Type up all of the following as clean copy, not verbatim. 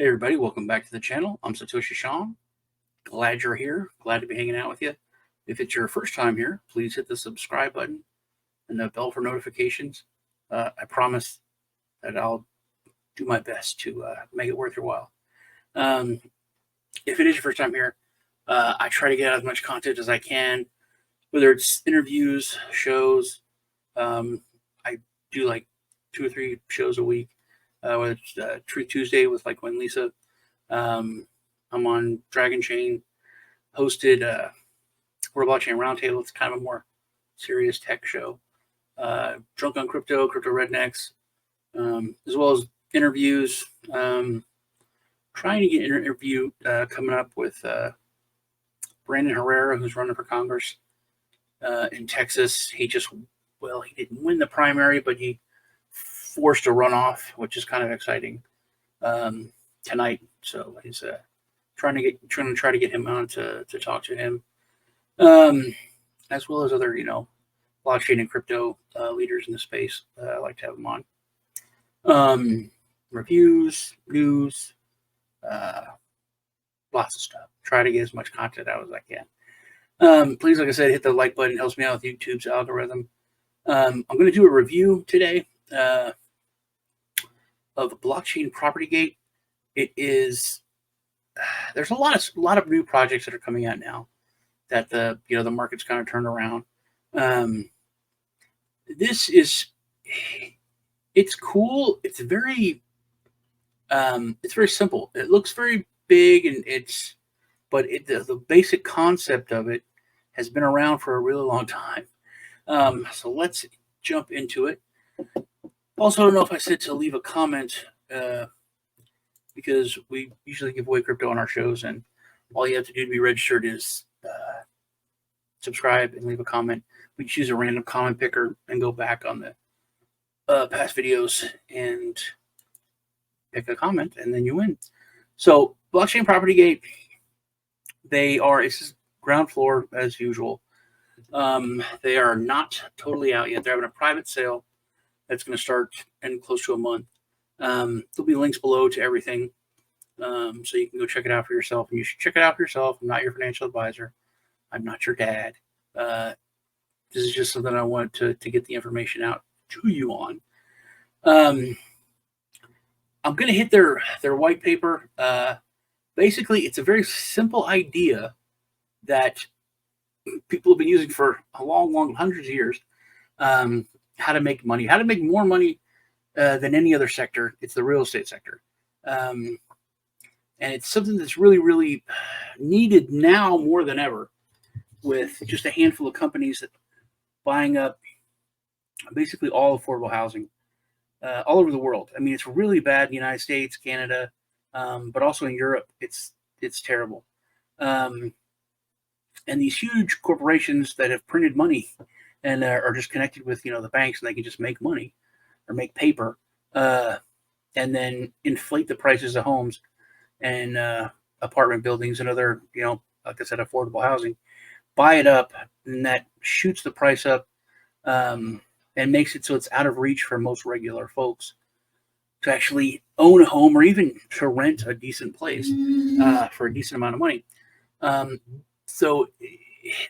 Hey everybody, welcome back to the channel. I'm Satoshi Sean. Glad you're here. Glad to be hanging out with you. If it's your first time here, please hit the subscribe button and the bell for notifications. I promise that I'll do my best to make it worth your while. If it is your first time here, I try to get out as much content as I can, whether it's interviews, shows. I do like 2 or 3 shows a week. Whether it's Truth Tuesday with like when Lisa. I'm on Dragon Chain, hosted World Blockchain Roundtable. It's kind of a more serious tech show. Drunk on Crypto, Crypto Rednecks, as well as interviews. Trying to get an interview coming up with Brandon Herrera, who's running for Congress in Texas. He didn't win the primary, but he forced a runoff, which is kind of exciting tonight. So he's trying to try to get him on to talk to him, as well as other blockchain and crypto leaders in the space. I like to have them on. Reviews, news, lots of stuff. Try to get as much content out as I can. Please, like I said, hit the like button. It helps me out with YouTube's algorithm. I'm going to do a review today of Blockchain PropertyGate. It is there's a lot of new projects that are coming out now that the market's kind of turned around. It's cool. It's very simple. It looks very big, and the basic concept of it has been around for a really long time. So let's jump into it. Also, I don't know if I said to leave a comment, because we usually give away crypto on our shows, and all you have to do to be registered is subscribe and leave a comment. We choose a random comment picker and go back on the past videos and pick a comment, and then you win. So, Blockchain PropertyGate, it's ground floor as usual. They are not totally out yet. They're having a private sale that's going to start in close to a month. There'll be links below to everything, so you can go check it out for yourself. And you should check it out for yourself. I'm not your financial advisor. I'm not your dad. This is just something I want to get the information out to you on. I'm going to hit their white paper. Basically, it's a very simple idea that people have been using for a long hundreds of years. How to make money, how to make more money than any other sector. It's the real estate sector. And it's something that's really, really needed now more than ever, with just a handful of companies that buying up basically all affordable housing all over the world. I mean, it's really bad in the United States, Canada, but also in Europe. It's terrible. And these huge corporations that have printed money and are just connected with the banks, and they can just make money or make paper, and then inflate the prices of homes and apartment buildings and other like I said, affordable housing. Buy it up, and that shoots the price up, and makes it so it's out of reach for most regular folks to actually own a home, or even to rent a decent place for a decent amount of money. So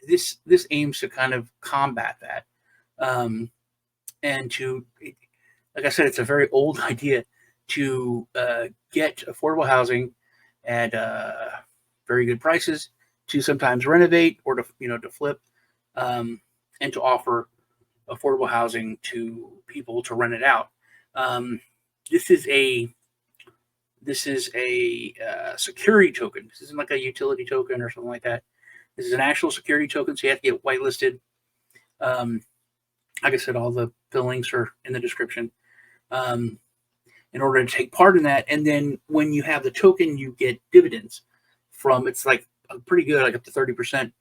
this aims to kind of combat that, and to, like I said, it's a very old idea to get affordable housing at very good prices, to sometimes renovate or to flip, and to offer affordable housing to people to rent it out. This is a security token. This isn't like a utility token or something like that. This is an actual security token, so you have to get whitelisted. Like I said, all the links are in the description in order to take part in that. And then when you have the token, you get dividends from, it's like pretty good, like up to 30%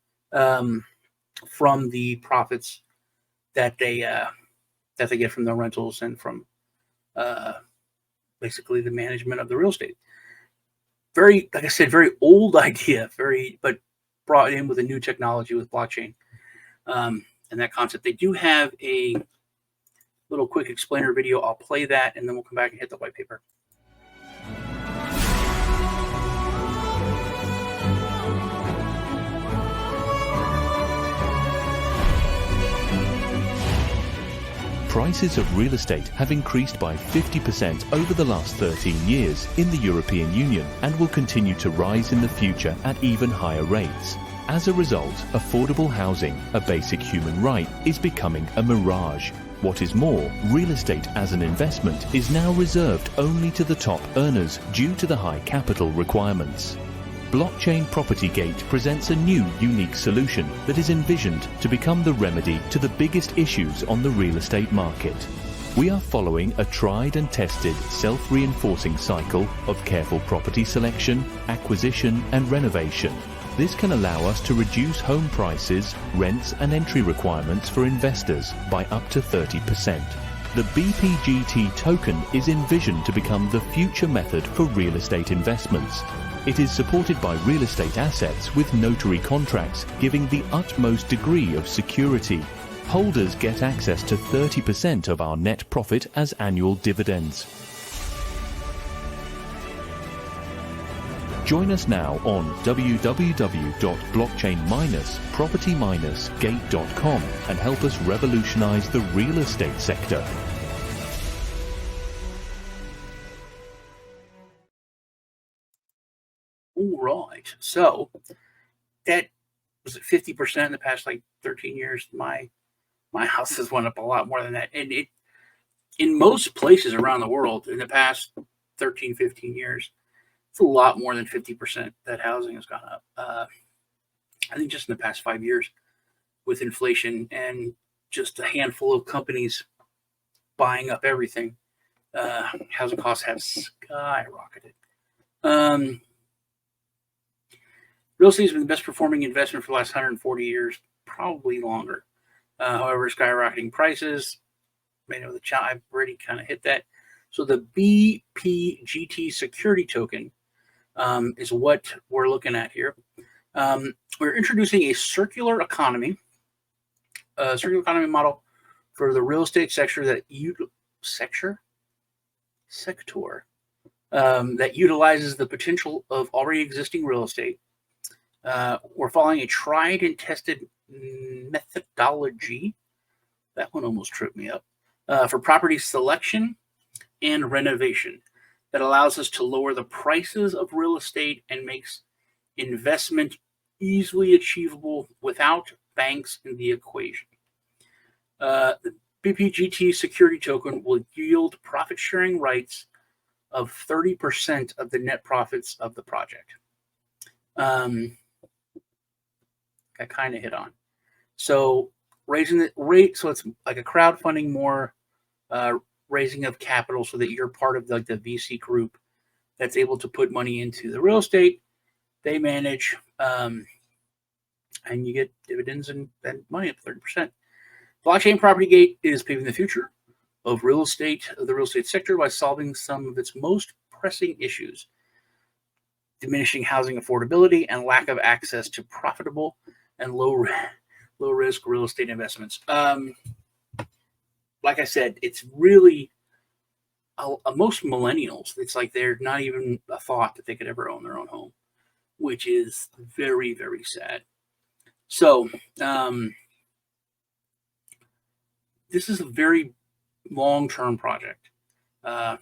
from the profits that they get from the rentals and from basically the management of the real estate. Very, like I said, very old idea, but brought in with a new technology with blockchain and that concept. They do have a little quick explainer video. I'll play that, and then we'll come back and hit the white paper. Prices of real estate have increased by 50% over the last 13 years in the European Union and will continue to rise in the future at even higher rates. As a result, affordable housing, a basic human right, is becoming a mirage. What is more, real estate as an investment is now reserved only to the top earners due to the high capital requirements. Blockchain Propertygate presents a new, unique solution that is envisioned to become the remedy to the biggest issues on the real estate market. We are following a tried and tested self-reinforcing cycle of careful property selection, acquisition and renovation. This can allow us to reduce home prices, rents and entry requirements for investors by up to 30%. The BPGT token is envisioned to become the future method for real estate investments. It is supported by real estate assets with notary contracts, giving the utmost degree of security. Holders get access to 30% of our net profit as annual dividends. Join us now on www.blockchain-property-gate.com and help us revolutionize the real estate sector. All right. So that was at 50% in the past like 13 years. My house has went up a lot more than that. And it in most places around the world in the past 13, 15 years, it's a lot more than 50% that housing has gone up. I think just in the past 5 years with inflation and just a handful of companies buying up everything, housing costs have skyrocketed. Real estate has been the best performing investment for the last 140 years, probably longer. However, skyrocketing prices, I've already kind of hit that. So the BPGT security token is what we're looking at here. We're introducing a circular economy model for the real estate sector that utilizes the potential of already existing real estate. We're following a tried and tested methodology. That one almost tripped me up. For property selection and renovation that allows us to lower the prices of real estate and makes investment easily achievable without banks in the equation. The BPGT security token will yield profit sharing rights of 30% of the net profits of the project. I kind of hit on. So raising the rate, so it's like a crowdfunding more, raising of capital so that you're part of the VC group that's able to put money into the real estate. They manage, and you get dividends and money up 30%. Blockchain Propertygate is paving the future of the real estate sector by solving some of its most pressing issues, diminishing housing affordability and lack of access to profitable and low risk real estate investments. Like I said, it's really most millennials. It's like they're not even a thought that they could ever own their own home, which is very, very sad. So this is a very long-term project, and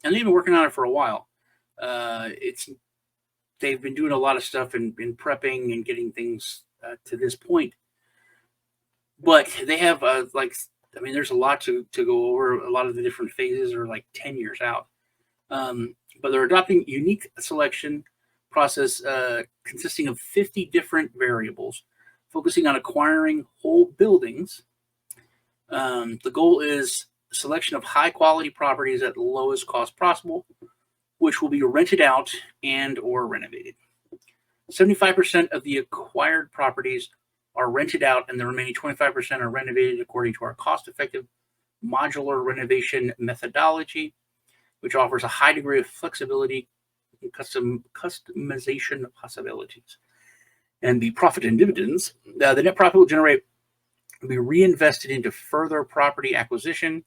they've been working on it for a while. They've been doing a lot of stuff in prepping and getting things to this point, but they have there's a lot to go over. A lot of the different phases are like 10 years out, but they're adopting unique selection process consisting of 50 different variables, focusing on acquiring whole buildings. The goal is selection of high quality properties at the lowest cost possible, which will be rented out and or renovated. 75% of the acquired properties are rented out and the remaining 25% are renovated according to our cost-effective modular renovation methodology, which offers a high degree of flexibility and customization possibilities. And the profit and dividends, the net profit will be reinvested into further property acquisition,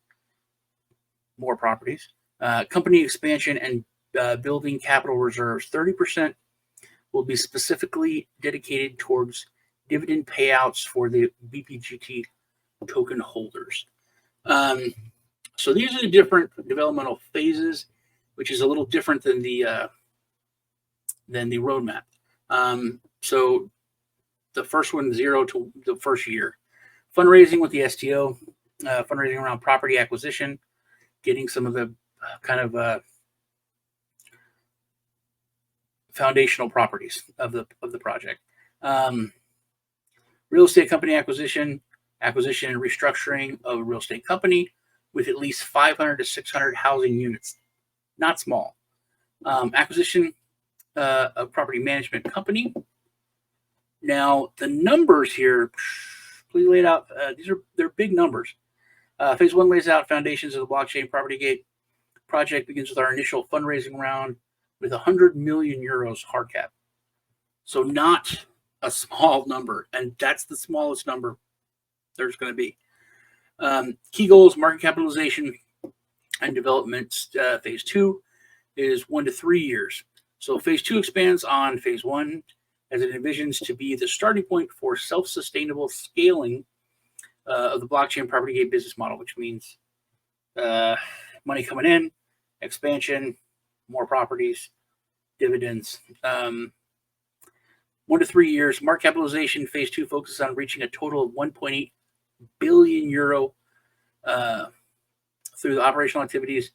more properties, company expansion, and building capital reserves. 30% will be specifically dedicated towards dividend payouts for the BPGT token holders. So these are the different developmental phases, which is a little different than the roadmap. So the first one, 0 to the first year. Fundraising with the STO, fundraising around property acquisition, getting some of the kind of foundational properties of the project. Real estate company acquisition and restructuring of a real estate company with at least 500 to 600 housing units, not small. Acquisition of property management company. Now the numbers here, please lay it out. They're big numbers. Phase 1 lays out foundations of the blockchain property gate project. Begins with our initial fundraising round with 100 million euros hard cap. So not a small number, and that's the smallest number there's going to be. Key goals: market capitalization and development. Phase 2 is 1 to 3 years. So phase 2 expands on phase 1 as it envisions to be the starting point for self-sustainable scaling of the blockchain property gate business model, which means money coming in, expansion, more properties, dividends. 1 to 3 years. Market capitalization, phase 2 focuses on reaching a total of 1.8 billion euro through the operational activities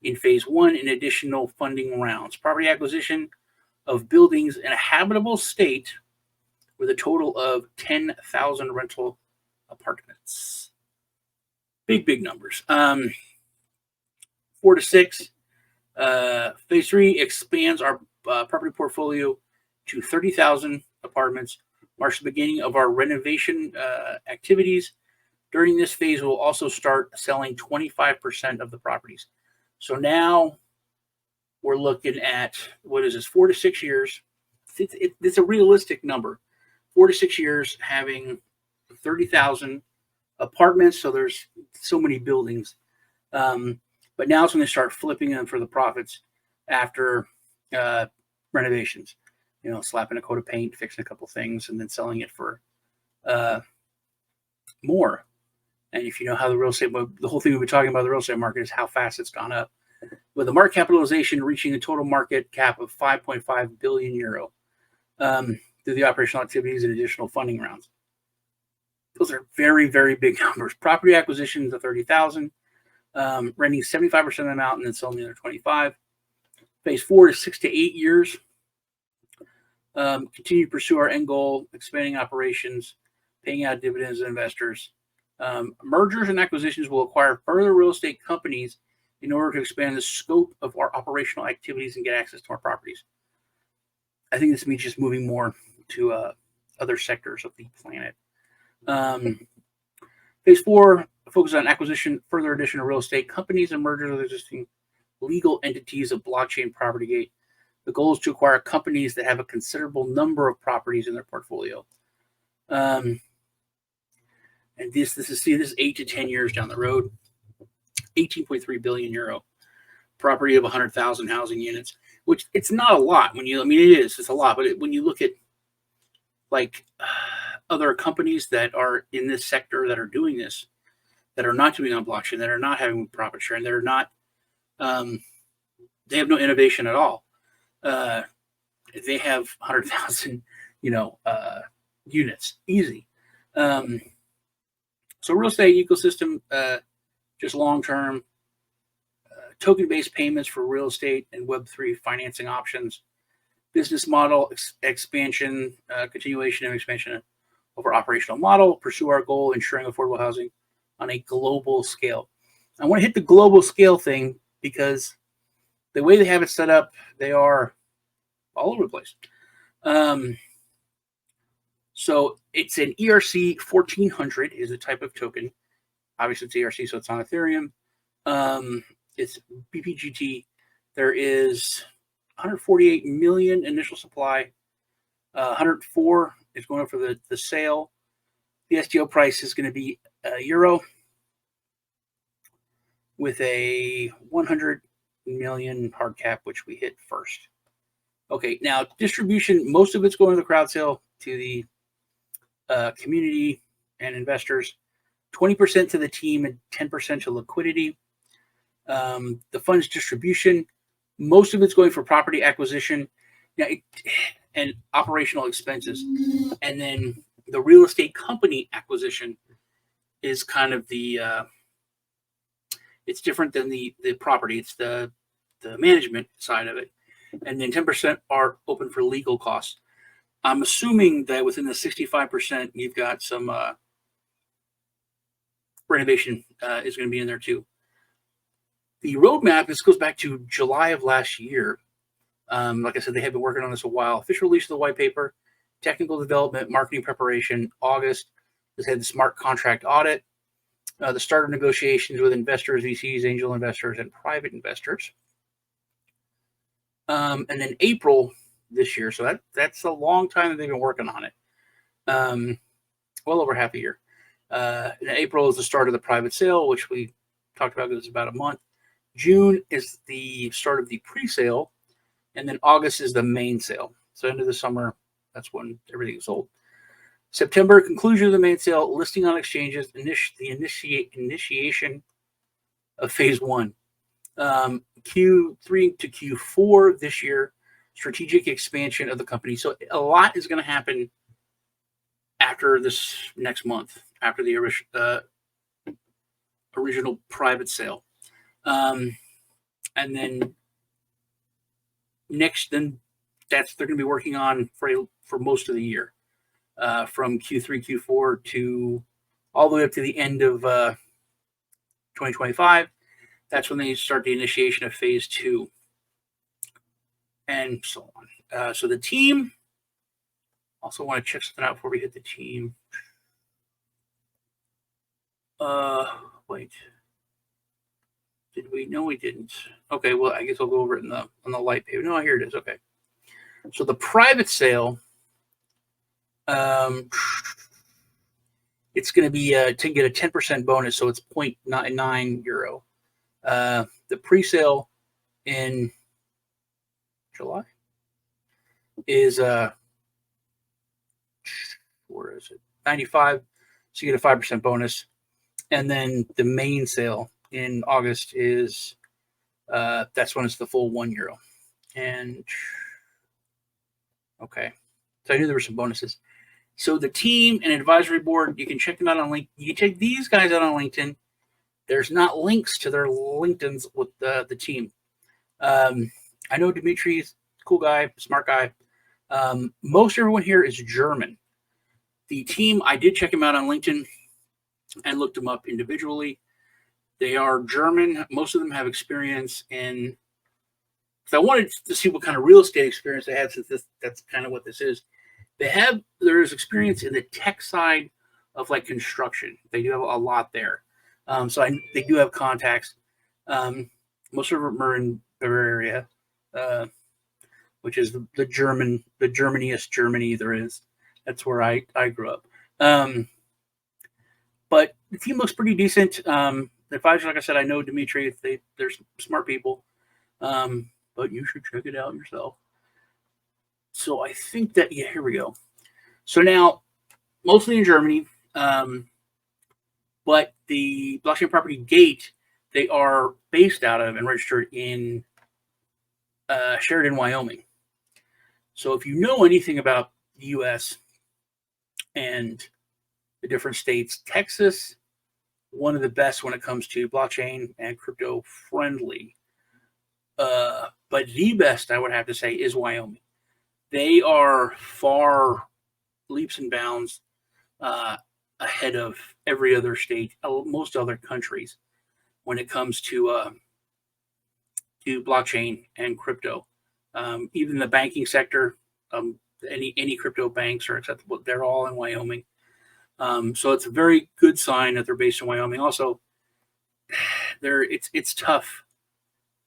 in phase 1 in additional funding rounds. Property acquisition of buildings in a habitable state with a total of 10,000 rental apartments. Big numbers. 4 to 6. Phase 3 expands our property portfolio to 30,000 apartments, marks the beginning of our renovation activities. During this phase, we'll also start selling 25% of the properties. So now we're looking at, what is this, 4 to 6 years. It's a realistic number. 4 to 6 years having 30,000 apartments. So there's so many buildings. But now it's going to start flipping them for the profits after renovations. You know, slapping a coat of paint, fixing a couple things, and then selling it for more. And if you know how the real estate, the whole thing we've been talking about the real estate market is how fast it's gone up. With the market capitalization reaching a total market cap of 5.5 billion euro through the operational activities and additional funding rounds. Those are very, very big numbers. Property acquisitions of 30,000, renting 75% of them out and then selling the other 25. Phase 4 is 6 to 8 years. Continue to pursue our end goal, expanding operations, paying out dividends to investors. Mergers and acquisitions will acquire further real estate companies in order to expand the scope of our operational activities and get access to our properties. I think this means just moving more to other sectors of the planet. Phase 4 focuses on acquisition, further addition of real estate companies and mergers with existing legal entities of blockchain property gate. The goal is to acquire companies that have a considerable number of properties in their portfolio. And this is 8 to 10 years down the road. 18.3 billion euro property of 100,000 housing units, which it's not a lot when you, I mean, it's a lot, but when you look at like other companies that are in this sector that are doing this, that are not doing on blockchain, that are not having profit sharing, that are not, they have no innovation at all. They have 100,000, units, easy. So real estate ecosystem, just long-term, token-based payments for real estate and Web3 financing options, business model expansion, continuation and expansion of our operational model, pursue our goal, ensuring affordable housing on a global scale. I want to hit the global scale thing because the way they have it set up, they are all over the place. So it's an ERC 1400 is a type of token. Obviously, it's ERC, so it's on Ethereum. It's BPGT. There is 148 million initial supply. 104 is going up for the sale. The STO price is going to be €1 with a 100 million hard cap, which we hit first. Okay, now distribution, most of it's going to the crowd sale to the community and investors. 20% to the team and 10% to liquidity. The fund's distribution, most of it's going for property acquisition and operational expenses. And then the real estate company acquisition is kind of it's different than the property. It's the management side of it. And then 10% are open for legal costs. I'm assuming that within the 65%, you've got some renovation is going to be in there too. The roadmap, this goes back to July of last year. Like I said, they have been working on this a while. Official release of the white paper, technical development, marketing preparation, August. This had the smart contract audit, the start of negotiations with investors, VCs, angel investors, and private investors. And then April this year. So that's a long time that they've been working on it. Well over half a year. In April is the start of the private sale, which we talked about. It was about a month. June is the start of the pre-sale, and then August is the main sale. So into the summer, that's when everything is sold. September, conclusion of the main sale, listing on exchanges, the initiation of phase one. Q3 to Q4 this year, strategic expansion of the company. So a lot is going to happen after this next month, after the original private sale. And then they're going to be working on for most of the year, from Q3, Q4 to all the way up to the end of 2025. That's when they start the initiation of phase two, and so on. So the team, also want to check something out before we hit the team. Wait. Did we? No, we didn't. Okay, well, I guess I'll go over it on the light paper. No, here it is. Okay. So the private sale, it's going to be to get a 10% bonus, so it's 0.99 euro. The pre-sale in July is where is it? 95. So you get a 5% bonus, and then the main sale in August is that's when it's the full €1. And okay, so I knew there were some bonuses. So the team and advisory board, you can check them out on LinkedIn. You can check these guys out on LinkedIn. There's not links to their LinkedIns with the team. I know Dimitri's cool guy, smart guy. Most everyone here is German. The team, I did check him out on LinkedIn and looked them up individually. They are German. Most of them have experience in. So I wanted to see what kind of real estate experience they had, since that's kind of what this is. There is experience in the tech side of like construction. They do have a lot there. They do have contacts. Most of them are in Bavaria, which is the Germaniest Germany there is. That's where I grew up. But the team looks pretty decent. The advisor, like I said, I know Dimitri. They're smart people. But you should check it out yourself. So I think that, yeah, here we go. So now, mostly in Germany, but the blockchain property gate, they are based out of and registered in Sheridan, Wyoming. So if you know anything about the U.S. and the different states, Texas, one of the best when it comes to blockchain and crypto friendly. But the best, I would have to say, is Wyoming. They are far leaps and bounds ahead of every other state, most other countries, when it comes to blockchain and crypto. Even the banking sector, any crypto banks are acceptable. They're all in Wyoming. So it's a very good sign that they're based in Wyoming. Also, it's tough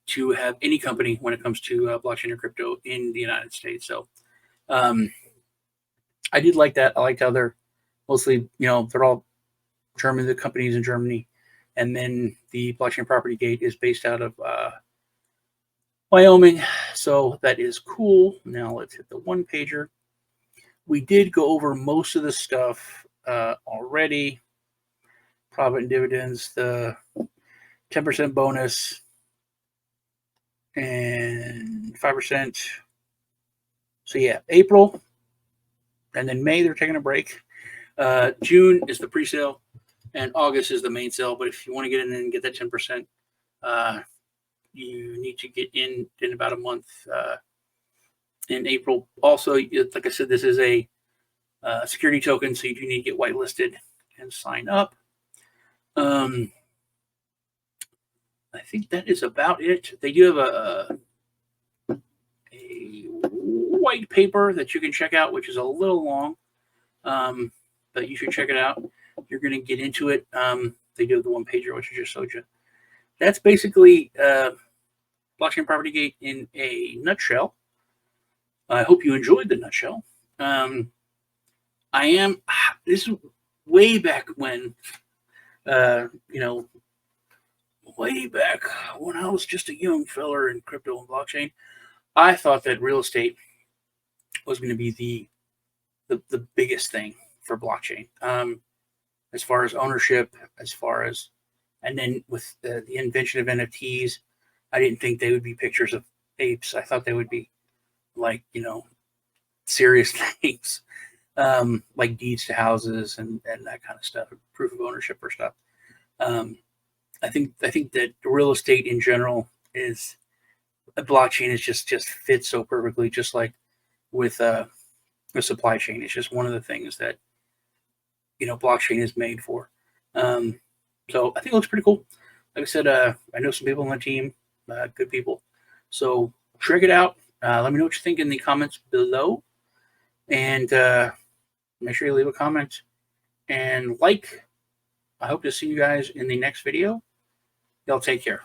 to have any company when it comes to blockchain or crypto in the United States. So I did like that. I liked how they're mostly, they're all German, the companies in Germany. And then the blockchain property gate is based out of Wyoming. So that is cool. Now let's hit the one pager. We did go over most of the stuff already. profit and dividends, the 10% bonus, and 5%. So yeah, April, and then May they're taking a break. June is the pre-sale, and August is the main sale. But if you want to get in and get that 10%, you need to get in about a month in April. Also, like I said, this is a security token, so you do need to get whitelisted and sign up. I think that is about it. They do have a white paper that you can check out, which is a little long, but you should check it out. You're going to get into it. They do have the one pager, which I just showed you. That's basically Blockchain Property Gate in a nutshell. I hope you enjoyed the nutshell. This is way back when, way back when I was just a young feller in crypto and blockchain, I thought that real estate was going to be the biggest thing for blockchain, as far as ownership, and then with the invention of NFTs, I didn't think they would be pictures of apes. I thought they would be like, serious things, like deeds to houses and that kind of stuff, proof of ownership or stuff. I think that real estate in general is a blockchain is just fits so perfectly, just like with the supply chain. It's just one of the things that blockchain is made for. So I think it looks pretty cool. Like I said, I know some people on the team, good people. So check it out. Let me know what you think in the comments below, and make sure you leave a comment and like. I hope to see you guys in the next video. Y'all take care.